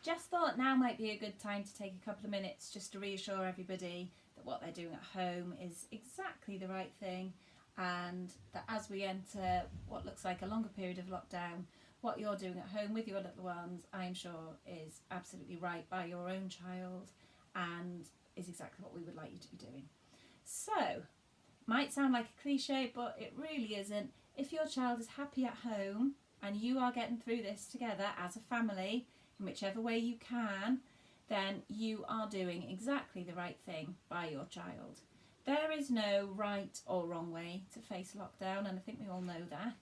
just thought now might be a good time to take a couple of minutes just to reassure everybody that what they're doing at home is exactly the right thing, and that as we enter what looks like a longer period of lockdown, what you're doing at home with your little ones, I'm sure is absolutely right by your own child and is exactly what we would like you to be doing. So, might sound like a cliche, but it really isn't. If your child is happy at home and you are getting through this together as a family, in whichever way you can, then you are doing exactly the right thing by your child. There is no right or wrong way to face lockdown, and I think we all know that.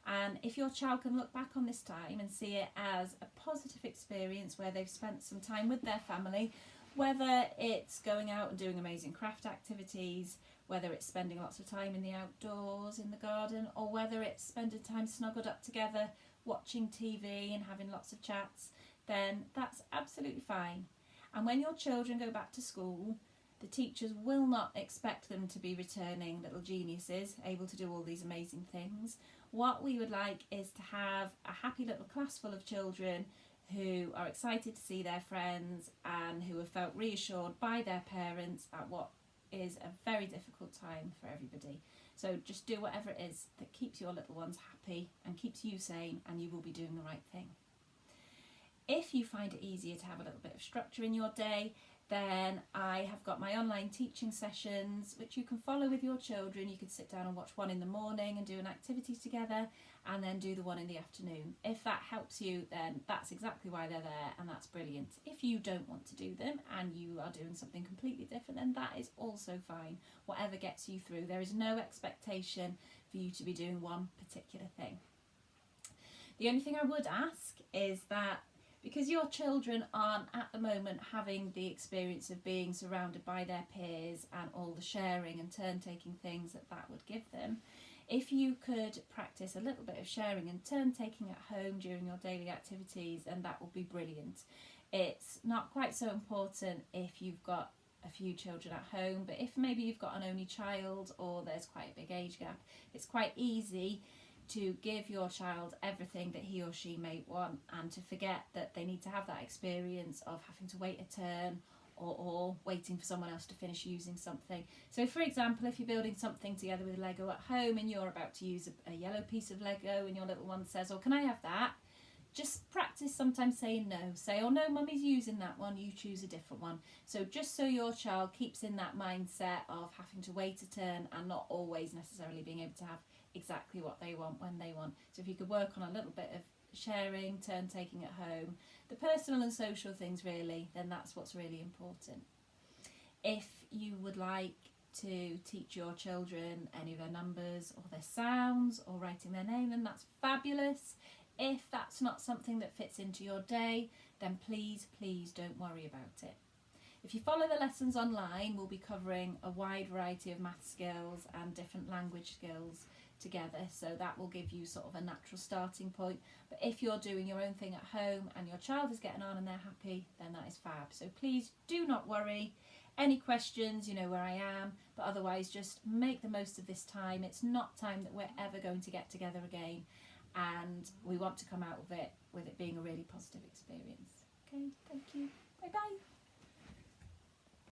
And if your child can look back on this time and see it as a positive experience where they've spent some time with their family, whether it's going out and doing amazing craft activities, whether it's spending lots of time in the outdoors, in the garden, or whether it's spending time snuggled up together, watching TV and having lots of chats, then that's absolutely fine. And when your children go back to school, the teachers will not expect them to be returning little geniuses, able to do all these amazing things. What we would like is to have a happy little class full of children who are excited to see their friends and who have felt reassured by their parents at what is a very difficult time for everybody. So just do whatever it is that keeps your little ones happy and keeps you sane, and you will be doing the right thing. If you find it easier to have a little bit of structure in your day, then I have got my online teaching sessions which you can follow with your children. You could sit down and watch one in the morning and do an activity together, and then do the one in the afternoon. If that helps you, then that's exactly why they're there, and that's brilliant. If you don't want to do them and you are doing something completely different, then that is also fine. Whatever gets you through. There is no expectation for you to be doing one particular thing. The only thing I would ask is that, because your children aren't at the moment having the experience of being surrounded by their peers and all the sharing and turn-taking things that that would give them, if you could practice a little bit of sharing and turn-taking at home during your daily activities, then that would be brilliant. It's not quite so important if you've got a few children at home, but if maybe you've got an only child or there's quite a big age gap, it's quite easy to give your child everything that he or she may want and to forget that they need to have that experience of having to wait a turn or waiting for someone else to finish using something. So for example, if you're building something together with Lego at home and you're about to use a yellow piece of Lego and your little one says, "Oh, can I have that?" Just practice sometimes saying no. Say, "Oh no, mummy's using that one, you choose a different one." So just so your child keeps in that mindset of having to wait a turn and not always necessarily being able to have exactly what they want when they want. So if you could work on a little bit of sharing, turn-taking at home, the personal and social things really, then that's what's really important. If you would like to teach your children any of their numbers or their sounds or writing their name, then that's fabulous. If that's not something that fits into your day, then please don't worry about it. If you follow the lessons online, we'll be covering a wide variety of math skills and different language skills together, so that will give you sort of a natural starting point. But if you're doing your own thing at home and your child is getting on and they're happy, then that is fab. So please do not worry. Any questions, you know where I am, but otherwise just make the most of this time. It's not time that we're ever going to get together again, and we want to come out of it with it being a really positive experience. Okay, thank you. Bye bye.